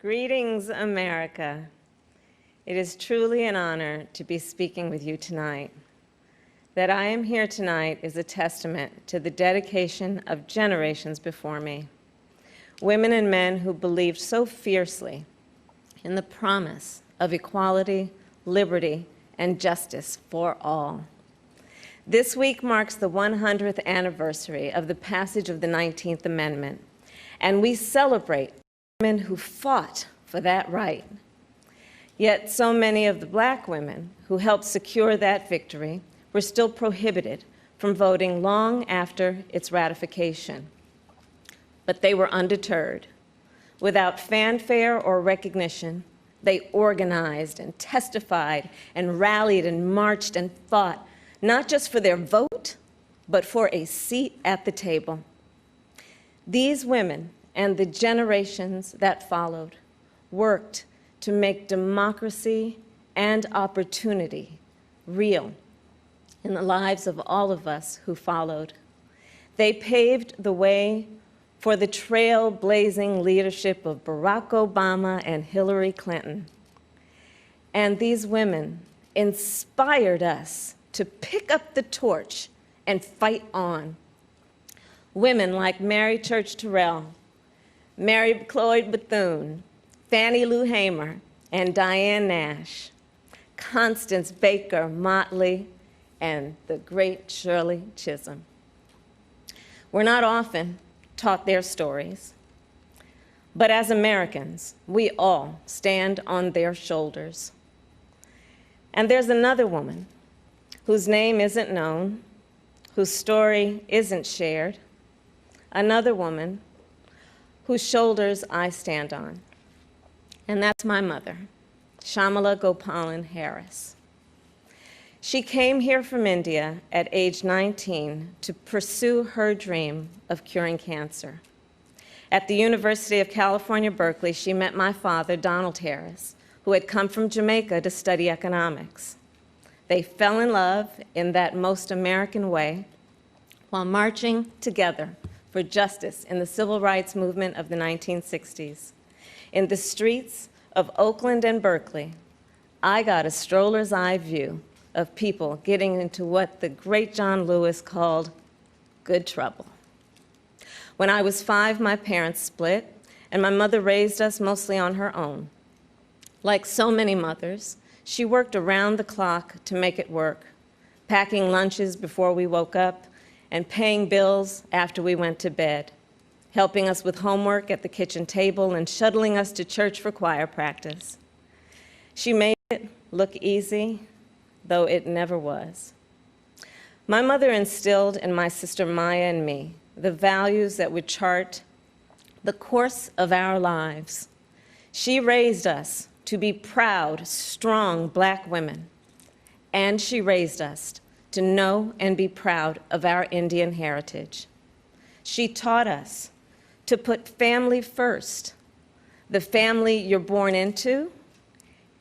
Greetings, America. It is truly an honor to be speaking with you tonight. That I am here tonight is a testament to the dedication of generations before me, women and men who believed so fiercely in the promise of equality, liberty, and justice for all. This week marks the 100th anniversary of the passage of the 19th Amendment, and we celebrate women who fought for that right. Yet so many of the Black women who helped secure that victory were still prohibited from voting long after its ratification. But they were undeterred. Without fanfare or recognition, they organized and testified and rallied and marched and fought, not just for their vote, but for a seat at the table. These women and the generations that followed worked to make democracy and opportunity real in the lives of all of us who followed. They paved the way for the trailblazing leadership of Barack Obama and Hillary Clinton. And these women inspired us to pick up the torch and fight on. Women like Mary Church Terrell, Mary Cloyd Bethune, Fannie Lou Hamer, and Diane Nash, Constance Baker Motley, and the great Shirley Chisholm. We're not often taught their stories, but as Americans, we all stand on their shoulders. And there's another woman whose name isn't known, whose story isn't shared, another woman whose shoulders I stand on, and that's my mother, Kamala Harris. She came here from India at age 19 to pursue her dream of curing cancer. At the University of California, Berkeley, she met my father, Donald Harris, who had come from Jamaica to study economics. They fell in love in that most American way while marching together for justice in the civil rights movement of the 1960s. In the streets of Oakland and Berkeley, I got a stroller's eye view of people getting into what the great John Lewis called good trouble. When I was 5, my parents split, and my mother raised us mostly on her own. Like so many mothers, she worked around the clock to make it work, packing lunches before we woke up and paying bills after we went to bed, helping us with homework at the kitchen table and shuttling us to church for choir practice. She made it look easy, though it never was. My mother instilled in my sister Maya and me the values that would chart the course of our lives. She raised us to be proud, strong Black women, and she raised us to know and be proud of our Indian heritage. She taught us to put family first, the family you're born into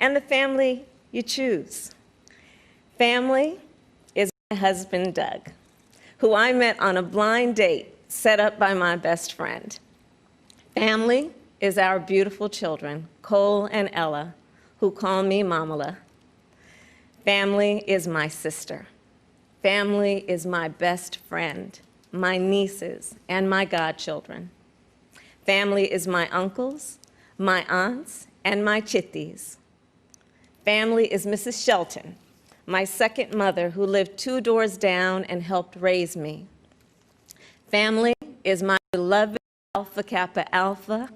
and the family you choose. Family is my husband, Doug, who I met on a blind date set up by my best friend. Family is our beautiful children, Cole and Ella, who call me Mamala. Family is my sister. Family is my best friend, my nieces, and my godchildren. Family is my uncles, my aunts, and my chitties. Family is Mrs. Shelton, my second mother who lived 2 doors down and helped raise me. Family is my beloved Alpha Kappa Alpha,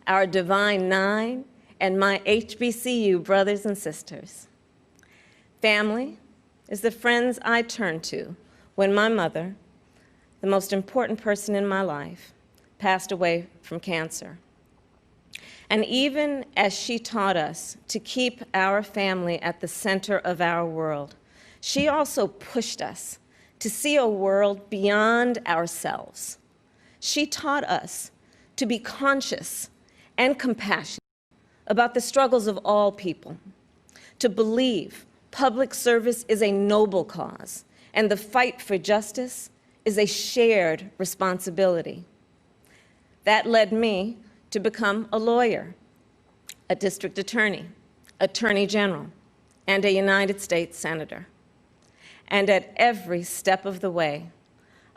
our Divine Nine, and my HBCU brothers and sisters. Family is the friends I turn to when my mother, the most important person in my life, passed away from cancer. And even as she taught us to keep our family at the center of our world, she also pushed us to see a world beyond ourselves. She taught us to be conscious and compassionate about the struggles of all people, to believe public service is a noble cause, and the fight for justice is a shared responsibility. That led me to become a lawyer, a district attorney, attorney general, and a United States senator. And at every step of the way,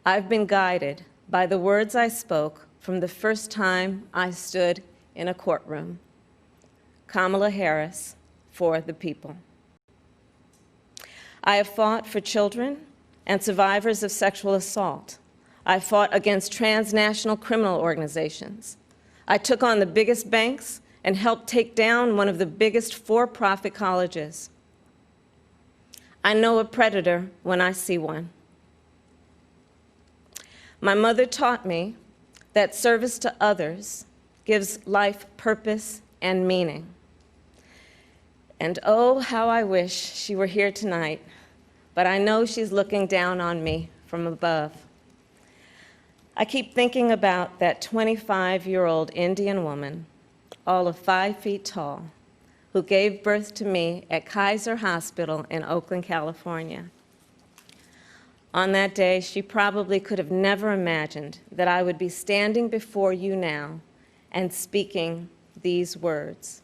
I've been guided by the words I spoke from the first time I stood in a courtroom. Kamala Harris, for the people. I have fought for children and survivors of sexual assault. I fought against transnational criminal organizations. I took on the biggest banks and helped take down one of the biggest for-profit colleges. I know a predator when I see one. My mother taught me that service to others gives life purpose and meaning. And oh, how I wish she were here tonight, but I know she's looking down on me from above. I keep thinking about that 25-year-old Indian woman, all of 5 feet tall, who gave birth to me at Kaiser Hospital in Oakland, California. On that day, she probably could have never imagined that I would be standing before you now and speaking these words.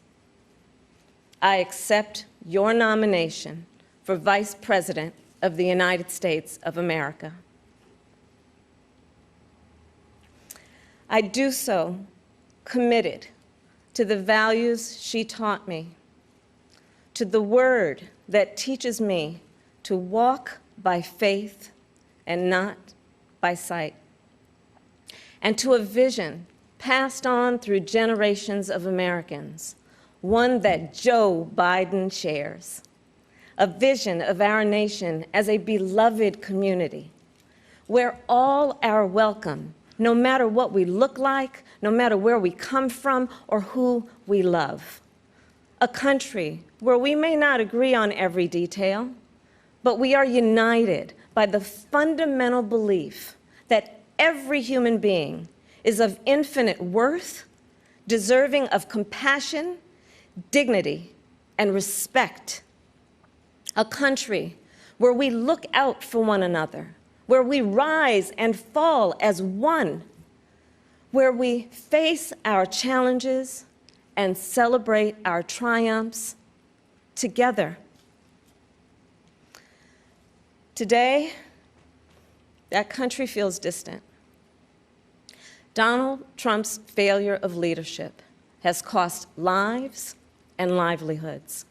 I accept your nomination for Vice President of the United States of America. I do so committed to the values she taught me, to the word that teaches me to walk by faith and not by sight, and to a vision passed on through generations of Americans, one that Joe Biden shares, a vision of our nation as a beloved community, where all are welcome, no matter what we look like, no matter where we come from, or who we love. A country where we may not agree on every detail, but we are united by the fundamental belief that every human being is of infinite worth, deserving of compassion, dignity, and respect. A country where we look out for one another, where we rise and fall as one, where we face our challenges and celebrate our triumphs together. Today, that country feels distant. Donald Trump's failure of leadership has cost lives and livelihoods.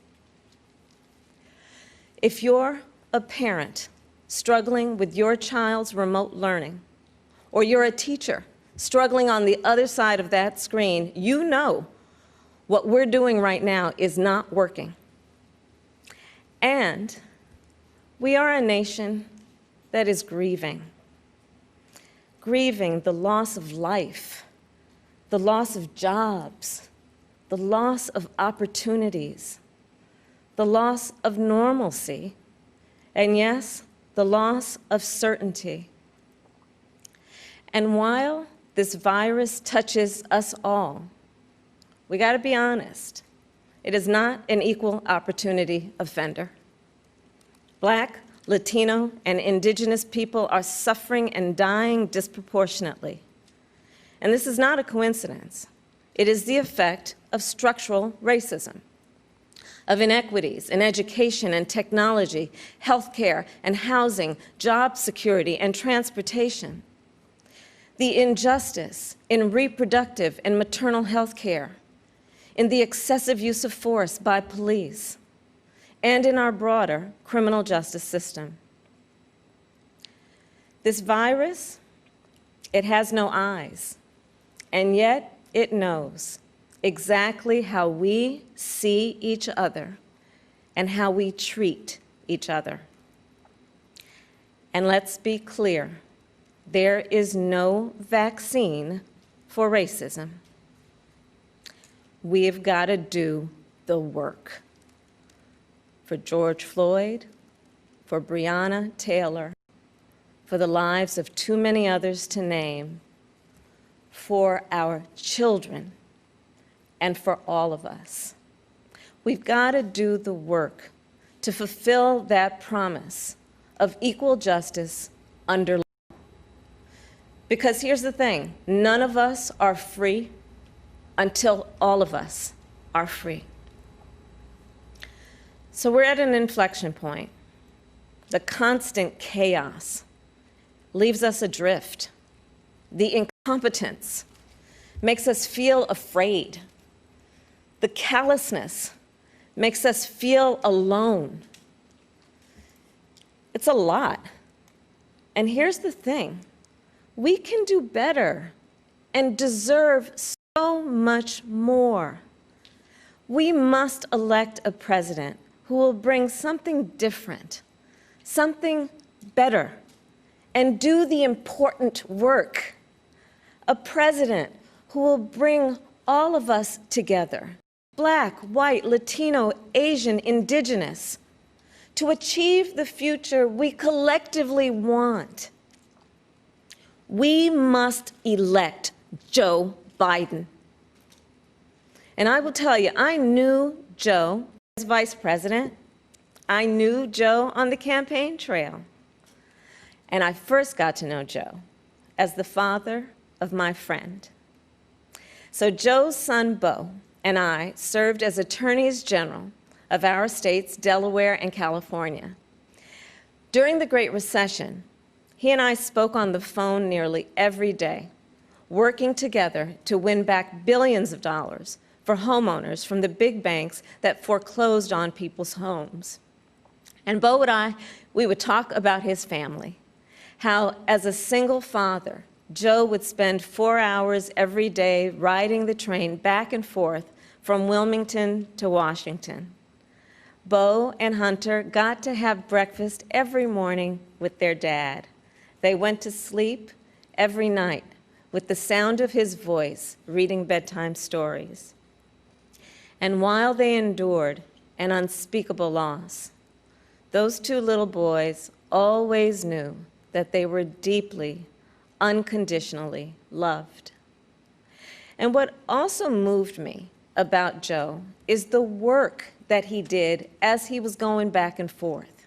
If you're a parent struggling with your child's remote learning, or you're a teacher struggling on the other side of that screen, you know what we're doing right now is not working. And we are a nation that is grieving the loss of life, the loss of jobs, the loss of opportunities, the loss of normalcy, and yes, the loss of certainty. And while this virus touches us all, we got to be honest, it is not an equal opportunity offender. Black, Latino, and indigenous people are suffering and dying disproportionately. And this is not a coincidence. It is the effect of structural racism, of inequities in education and technology, healthcare and housing, job security and transportation, the injustice in reproductive and maternal health care, in the excessive use of force by police, and in our broader criminal justice system. This virus, it has no eyes, and yet it knows exactly how we see each other and how we treat each other. And let's be clear, there is no vaccine for racism. We've got to do the work. For George Floyd, for Breonna Taylor, for the lives of too many others to name, for our children, and for all of us. We've got to do the work to fulfill that promise of equal justice under law. Because here's the thing, none of us are free until all of us are free. So we're at an inflection point. The constant chaos leaves us adrift. The incompetence makes us feel afraid. The callousness makes us feel alone. It's a lot. And here's the thing. We can do better and deserve so much more. We must elect a president who will bring something different, something better, and do the important work. A president who will bring all of us together, Black, white, Latino, Asian, Indigenous, to achieve the future we collectively want. We must elect Joe Biden. And I will tell you, I knew Joe as vice president. I knew Joe on the campaign trail. And I first got to know Joe as the father of my friend. So Joe's son, Beau, and I served as attorneys general of our states, Delaware and California. During the Great Recession, he and I spoke on the phone nearly every day, working together to win back billions of dollars for homeowners from the big banks that foreclosed on people's homes. And Beau and I, we would talk about his family, how as a single father, Joe would spend 4 hours every day riding the train back and forth from Wilmington to Washington. Beau and Hunter got to have breakfast every morning with their dad. They went to sleep every night with the sound of his voice reading bedtime stories. And while they endured an unspeakable loss, those two little boys always knew that they were deeply, unconditionally loved. And what also moved me about Joe is the work that he did as he was going back and forth.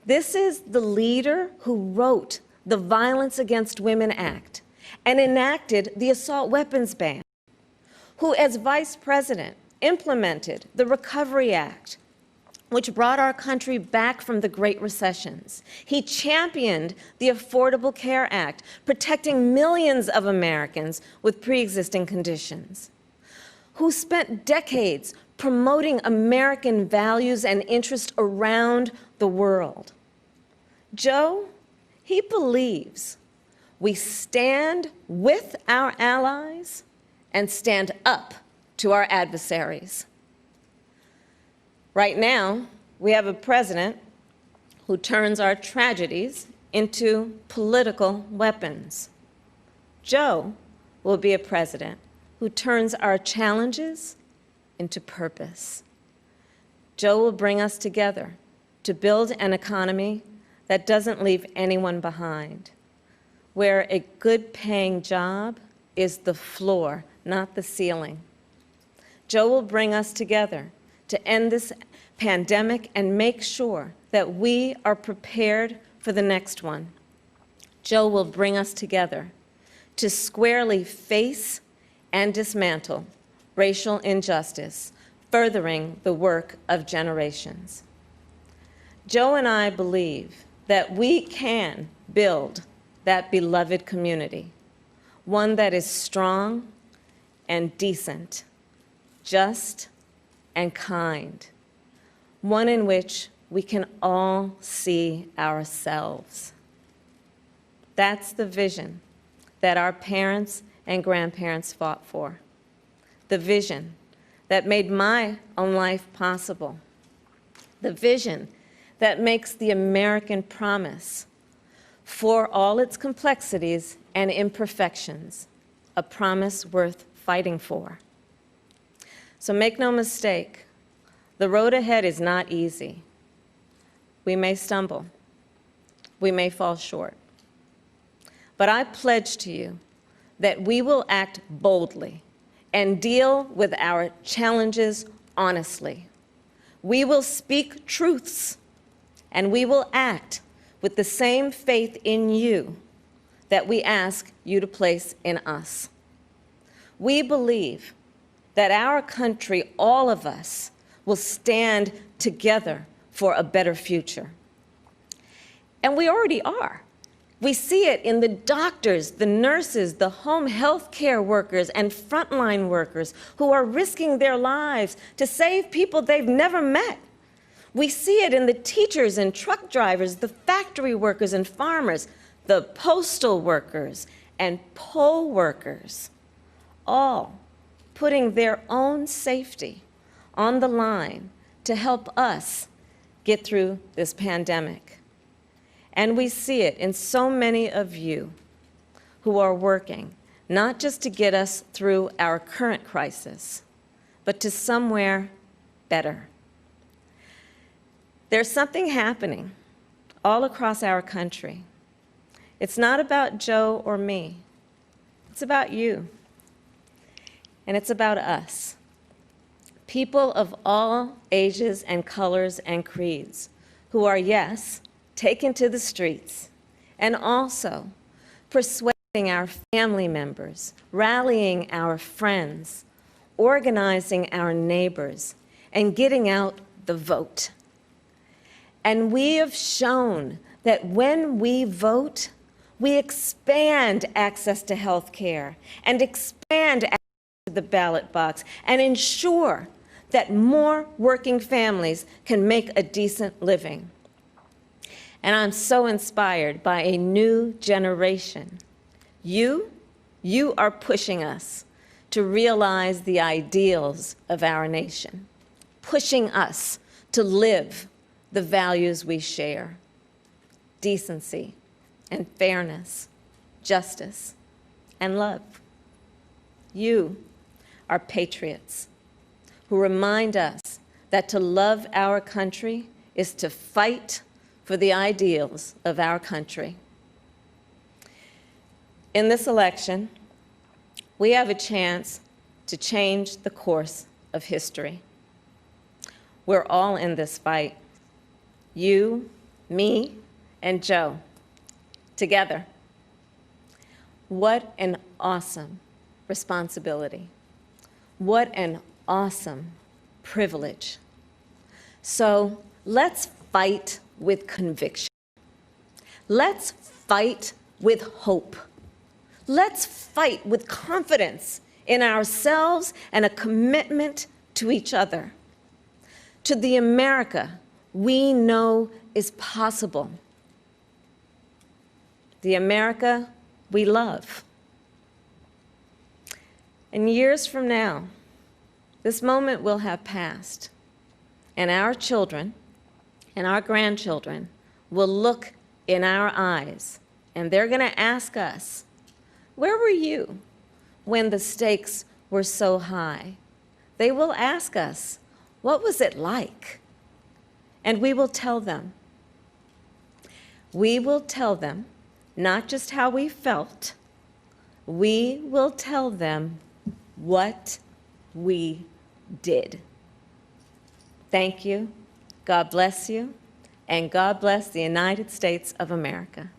This is the leader who wrote the Violence Against Women Act and enacted the assault weapons ban, who as vice president implemented the Recovery Act, which brought our country back from the Great Recessions. He championed the Affordable Care Act, protecting millions of Americans with pre-existing conditions, who spent decades promoting American values and interests around the world. Joe, he believes we stand with our allies and stand up to our adversaries. Right now, we have a president who turns our tragedies into political weapons. Joe will be a president who turns our challenges into purpose. Joe will bring us together to build an economy that doesn't leave anyone behind, where a good-paying job is the floor, not the ceiling. Joe will bring us together to end this pandemic and make sure that we are prepared for the next one. Joe will bring us together to squarely face and dismantle racial injustice, furthering the work of generations. Joe and I believe that we can build that beloved community, one that is strong and decent, just and kind, one in which we can all see ourselves. That's the vision that our parents and grandparents fought for, the vision that made my own life possible, the vision that makes the American promise, for all its complexities and imperfections, a promise worth fighting for. So make no mistake, the road ahead is not easy. We may stumble. We may fall short. But I pledge to you that we will act boldly and deal with our challenges honestly. We will speak truths, and we will act with the same faith in you that we ask you to place in us. We believe that our country, all of us, will stand together for a better future. And we already are. We see it in the doctors, the nurses, the home health care workers, and frontline workers who are risking their lives to save people they've never met. We see it in the teachers and truck drivers, the factory workers and farmers, the postal workers and poll workers, all putting their own safety on the line to help us get through this pandemic. And we see it in so many of you who are working, not just to get us through our current crisis, but to somewhere better. There's something happening all across our country. It's not about Joe or me. It's about you. And it's about us. People of all ages and colors and creeds who are, yes, taken to the streets, and also persuading our family members, rallying our friends, organizing our neighbors, and getting out the vote. And we have shown that when we vote, we expand access to health care and expand access to the ballot box and ensure that more working families can make a decent living. And I'm so inspired by a new generation. You are pushing us to realize the ideals of our nation, pushing us to live the values we share: decency and fairness, justice and love. You are patriots who remind us that to love our country is to fight for the ideals of our country. In this election, we have a chance to change the course of history. We're all in this fight. You, me, and Joe, together. What an awesome responsibility. What an awesome privilege. So let's fight with conviction. Let's fight with hope. Let's fight with confidence in ourselves and a commitment to each other, to the America we know is possible, the America we love. And years from now, this moment will have passed, and our children and our grandchildren will look in our eyes, and they're going to ask us, where were you when the stakes were so high? They will ask us, what was it like? And we will tell them. We will tell them not just how we felt, we will tell them what we did. Thank you. God bless you, and God bless the United States of America.